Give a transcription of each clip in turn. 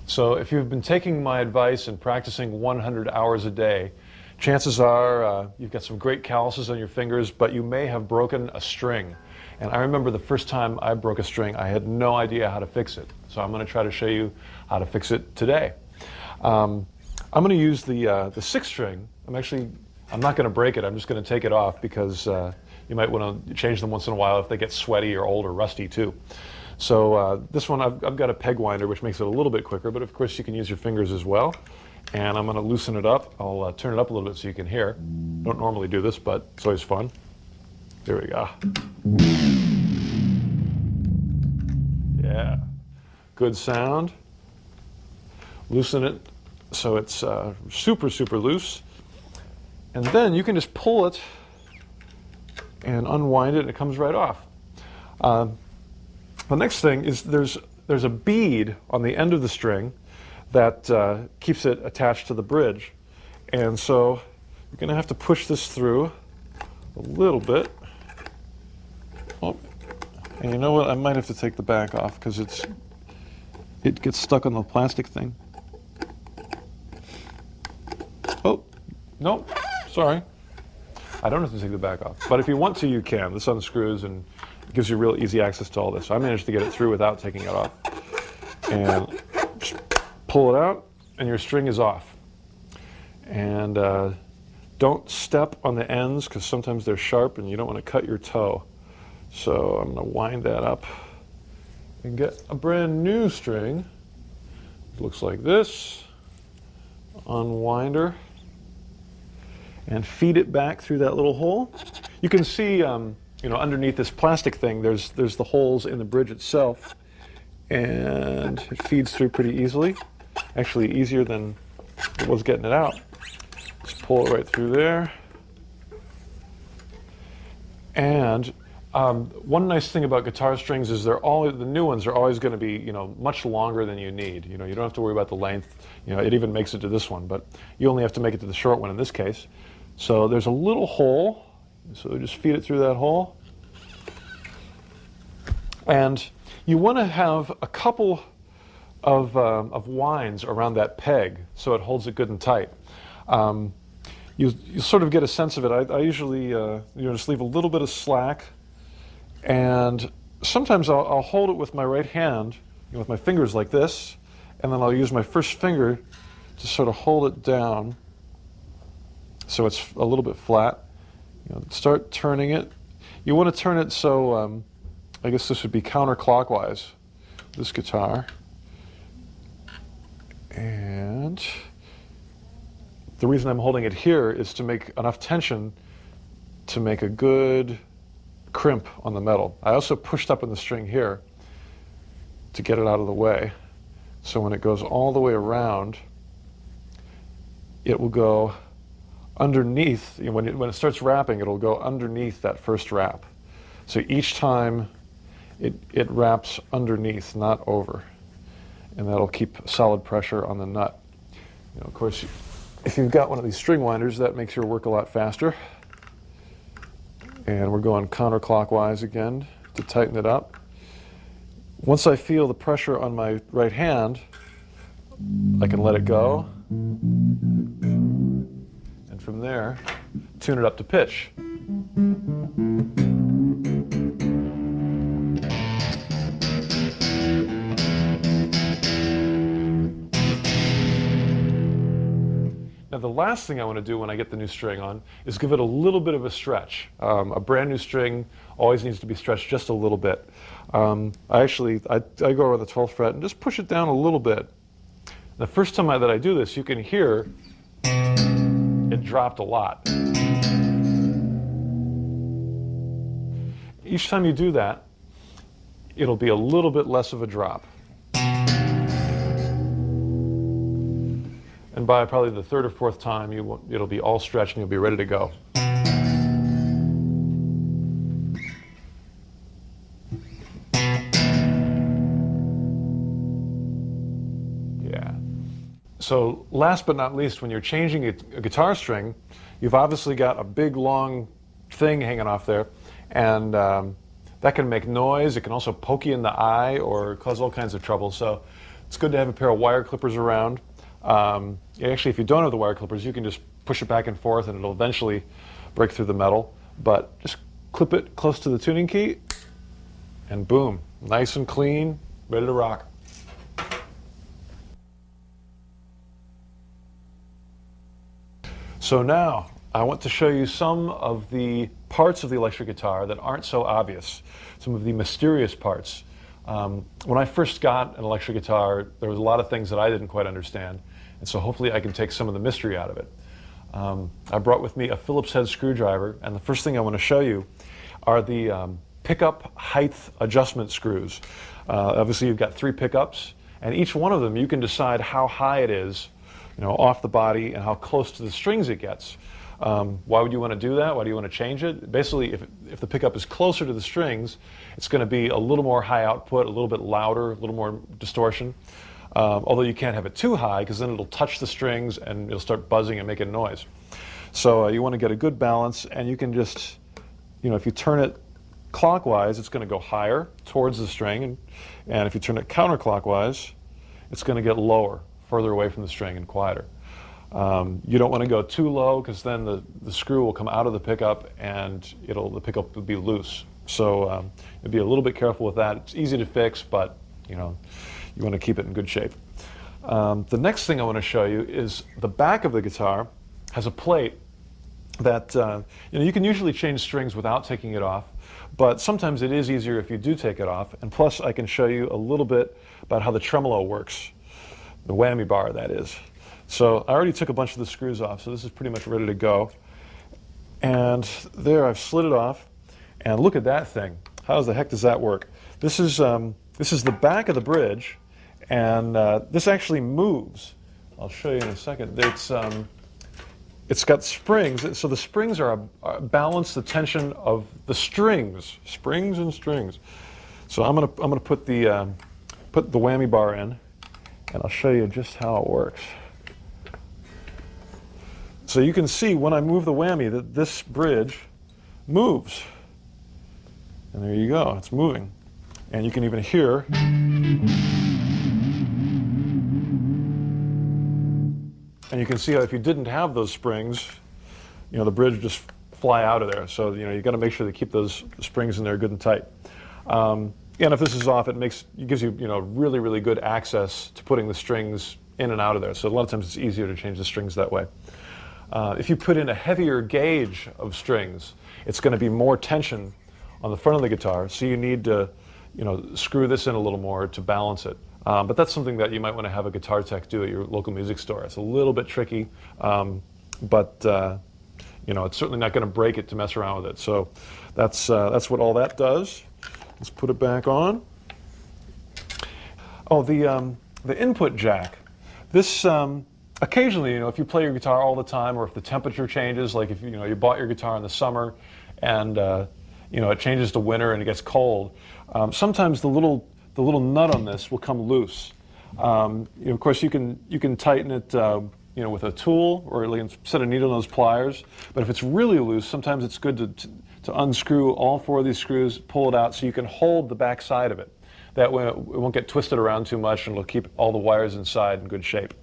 So if you've been taking my advice and practicing 100 hours a day, chances are you've got some great calluses on your fingers, but you may have broken a string. And I remember the first time I broke a string, I had no idea how to fix it. So I'm going to try to show you how to fix it today. I'm going to use the sixth string. I'm not going to break it. I'm just going to take it off because you might want to change them once in a while if they get sweaty or old or rusty too. So this one, I've got a peg winder, which makes it a little bit quicker, but of course you can use your fingers as well. And I'm going to loosen it up. I'll turn it up a little bit so you can hear. Don't normally do this, but it's always fun. There we go. Yeah, good sound. Loosen it so it's super, super loose. And then you can just pull it and unwind it, and it comes right off. The next thing is there's a bead on the end of the string that keeps it attached to the bridge. And so you're going to have to push this through a little bit. Oh, and you know what? I might have to take the back off because it gets stuck on the plastic thing. Oh, no, sorry. I don't have to take the back off. But if you want to, you can. This unscrews and gives you real easy access to all this. I managed to get it through without taking it off. And just pull it out, and your string is off. And don't step on the ends because sometimes they're sharp and you don't want to cut your toe. So I'm going to wind that up and get a brand new string. It looks like this. Unwinder. And feed it back through that little hole. You can see, underneath this plastic thing, there's the holes in the bridge itself, and it feeds through pretty easily. Actually, easier than it was getting it out. Just pull it right through there. And one nice thing about guitar strings is the new ones are always going to be, much longer than you need. You don't have to worry about the length. It even makes it to this one, but you only have to make it to the short one in this case. So there's a little hole, so just feed it through that hole. And you want to have a couple of winds around that peg so it holds it good and tight. You sort of get a sense of it. I usually just leave a little bit of slack, and sometimes I'll hold it with my right hand, with my fingers like this, and then I'll use my first finger to sort of hold it down so it's a little bit flat. Start turning it. You want to turn it so, I guess this would be counterclockwise, this guitar. And the reason I'm holding it here is to make enough tension to make a good crimp on the metal. I also pushed up on the string here to get it out of the way. So when it goes all the way around, it will go underneath. When it starts wrapping, it'll go underneath that first wrap. So each time it wraps underneath, not over. And that'll keep solid pressure on the nut. Of course, if you've got one of these string winders, that makes your work a lot faster. And we're going counterclockwise again to tighten it up. Once I feel the pressure on my right hand, I can let it go. And from there, tune it up to pitch. Now the last thing I want to do when I get the new string on is give it a little bit of a stretch. A brand new string always needs to be stretched just a little bit. I go around the 12th fret and just push it down a little bit. The first time that I do this, you can hear it dropped a lot. Each time you do that, it'll be a little bit less of a drop. And by probably the third or fourth time, it'll be all stretched and you'll be ready to go. Yeah. So last but not least, when you're changing a guitar string, you've obviously got a big long thing hanging off there, and that can make noise. It can also poke you in the eye or cause all kinds of trouble. So It's good to have a pair of wire clippers around. Actually, if you don't have the wire clippers, you can just push it back and forth and it'll eventually break through the metal. But just clip it close to the tuning key and boom, nice and clean, ready to rock. So now I want to show you some of the parts of the electric guitar that aren't so obvious, some of the mysterious parts. When I first got an electric guitar, there was a lot of things that I didn't quite understand, and so hopefully I can take some of the mystery out of it. I brought with me a Phillips head screwdriver, and the first thing I want to show you are the pickup height adjustment screws. Obviously you've got 3 pickups, and each one of them you can decide how high it is, off the body and how close to the strings it gets. Why would you want to do that? Why do you want to change it? Basically, if the pickup is closer to the strings, it's going to be a little more high output, a little bit louder, a little more distortion. Although you can't have it too high because then it'll touch the strings and it'll start buzzing and making noise. So you want to get a good balance, and you can just, if you turn it clockwise, it's going to go higher towards the string, and if you turn it counterclockwise, it's going to get lower, further away from the string and quieter. You don't want to go too low because then the screw will come out of the pickup and the pickup will be loose. So be a little bit careful with that. It's easy to fix, but you want to keep it in good shape. The next thing I want to show you is the back of the guitar has a plate that you can usually change strings without taking it off, but sometimes it is easier if you do take it off. And plus I can show you a little bit about how the tremolo works. The whammy bar, that is. So I already took a bunch of the screws off, so this is pretty much ready to go. And there, I've slid it off, and look at that thing. How the heck does that work? This is the back of the bridge, and this actually moves. I'll show you in a second. It's got springs, so the springs balance the tension of the strings, springs and strings. So I'm gonna put the whammy bar in, and I'll show you just how it works. So you can see when I move the whammy that this bridge moves. And there you go, it's moving. And you can even hear. And you can see how if you didn't have those springs, the bridge would just fly out of there. So you got to make sure to keep those springs in there good and tight. And if this is off, it gives you really, really good access to putting the strings in and out of there. So a lot of times it's easier to change the strings that way. If you put in a heavier gauge of strings, it's going to be more tension on the front of the guitar, so you need to screw this in a little more to balance it. But that's something that you might want to have a guitar tech do at your local music store. It's a little bit tricky, but it's certainly not going to break it to mess around with it. So that's what all that does. Let's put it back on. Oh, the input jack. This occasionally, if you play your guitar all the time, or if the temperature changes, like if you bought your guitar in the summer and it changes to winter and it gets cold, sometimes the little nut on this will come loose. Of course, you can tighten it with a tool or set a needle nose pliers. But if it's really loose, sometimes it's good to unscrew all 4 of these screws, pull it out so you can hold the back side of it. That way it won't get twisted around too much, and it'll keep all the wires inside in good shape.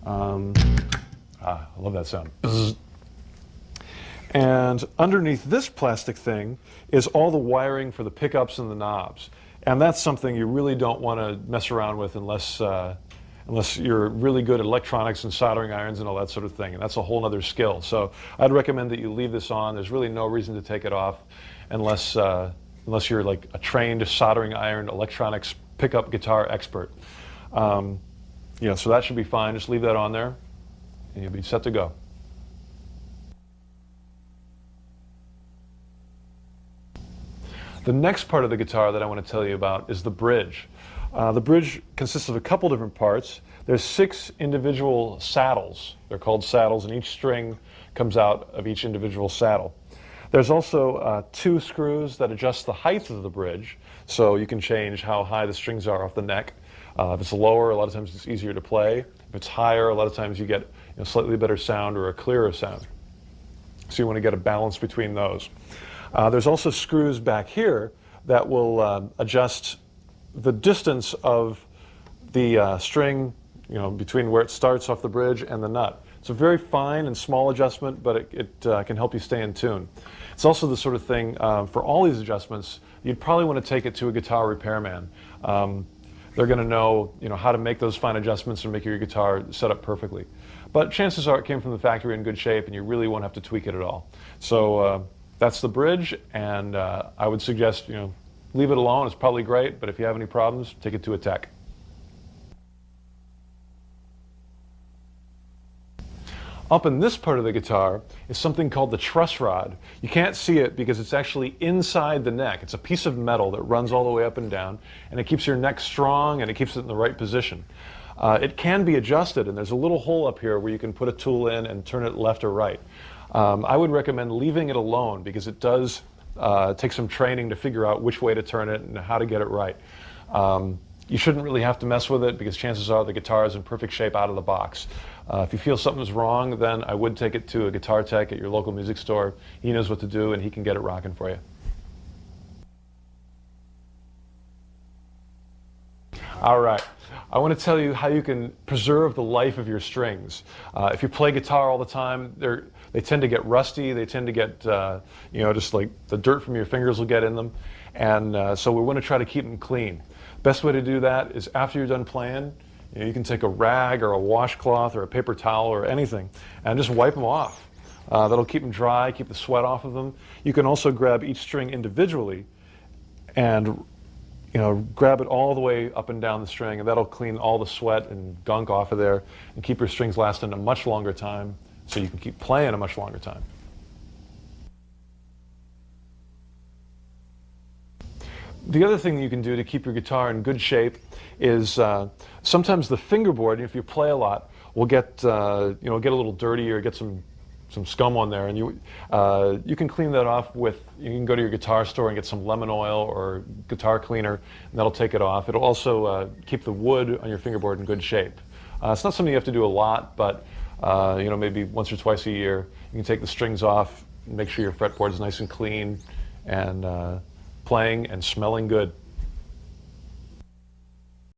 I love that sound. Bzz. And underneath this plastic thing is all the wiring for the pickups and the knobs. And that's something you really don't want to mess around with unless you're really good at electronics and soldering irons and all that sort of thing. And that's a whole other skill. So I'd recommend that you leave this on. There's really no reason to take it off unless you're like a trained soldering iron electronics pickup guitar expert. So that should be fine. Just leave that on there and you'll be set to go. The next part of the guitar that I want to tell you about is the bridge. The bridge consists of a couple different parts. There's 6 individual saddles. They're called saddles, and each string comes out of each individual saddle. There's also 2 screws that adjust the height of the bridge, so you can change how high the strings are off the neck. If it's lower, a lot of times it's easier to play. If it's higher, a lot of times you get slightly better sound or a clearer sound. So you want to get a balance between those. There's also screws back here that will adjust the distance of the string, between where it starts off the bridge and the nut. It's a very fine and small adjustment, but it can help you stay in tune. It's also the sort of thing, for all these adjustments, you'd probably want to take it to a guitar repairman. They're going to know, how to make those fine adjustments and make your guitar set up perfectly. But chances are it came from the factory in good shape, and you really won't have to tweak it at all. So that's the bridge, and I would suggest, leave it alone. It's probably great, but if you have any problems, take it to a tech. Up in this part of the guitar is something called the truss rod. You can't see it because it's actually inside the neck. It's a piece of metal that runs all the way up and down, and it keeps your neck strong and it keeps it in the right position. It can be adjusted, and there's a little hole up here where you can put a tool in and turn it left or right. I would recommend leaving it alone because it does take some training to figure out which way to turn it and how to get it right. You shouldn't really have to mess with it because chances are the guitar is in perfect shape out of the box. If you feel something's wrong, then I would take it to a guitar tech at your local music store. He knows what to do and he can get it rocking for you. All right, I want to tell you how you can preserve the life of your strings. If you play guitar all the time, they tend to get rusty. They tend to get, just like the dirt from your fingers will get in them. And so we want to try to keep them clean. Best way to do that is after you're done playing, you can take a rag or a washcloth or a paper towel or anything and just wipe them off. That'll keep them dry, keep the sweat off of them. You can also grab each string individually and grab it all the way up and down the string, and that'll clean all the sweat and gunk off of there and keep your strings lasting a much longer time so you can keep playing a much longer time. The other thing that you can do to keep your guitar in good shape is sometimes the fingerboard, if you play a lot, will get get a little dirty or get some scum on there, and you can clean that off you can go to your guitar store and get some lemon oil or guitar cleaner, and that'll take it off. It'll also keep the wood on your fingerboard in good shape. It's not something you have to do a lot, but maybe once or twice a year, you can take the strings off and make sure your fretboard is nice and clean and playing and smelling good.